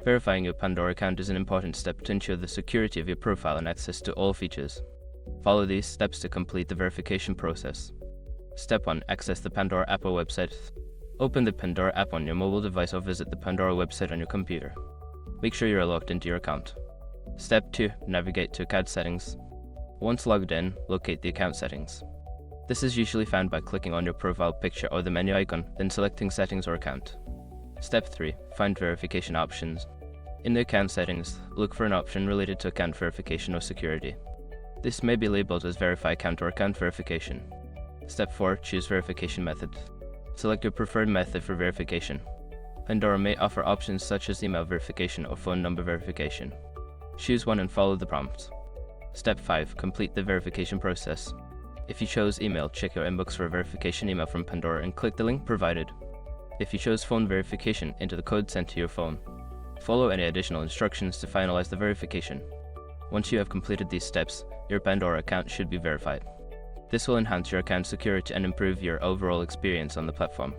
Verifying your Pandora account is an important step to ensure the security of your profile and access to all features. Follow these steps to complete the verification process. Step 1. Access the Pandora app or website. Open the Pandora app on your mobile device or visit the Pandora website on your computer. Make sure you are logged into your account. Step 2. Navigate to account settings. Once logged in, locate the account settings. This is usually found by clicking on your profile picture or the menu icon, then selecting Settings or Account. Step 3. Find verification options. In the account settings, look for an option related to account verification or security. This may be labeled as Verify Account or Account Verification. Step 4. Choose verification method. Select your preferred method for verification. Pandora may offer options such as email verification or phone number verification. Choose one and follow the prompts. Step 5. Complete the verification process. If you chose email, check your inbox for a verification email from Pandora and click the link provided. If you chose phone verification, enter the code sent to your phone. Follow any additional instructions to finalize the verification. Once you have completed these steps, your Pandora account should be verified. This will enhance your account security and improve your overall experience on the platform.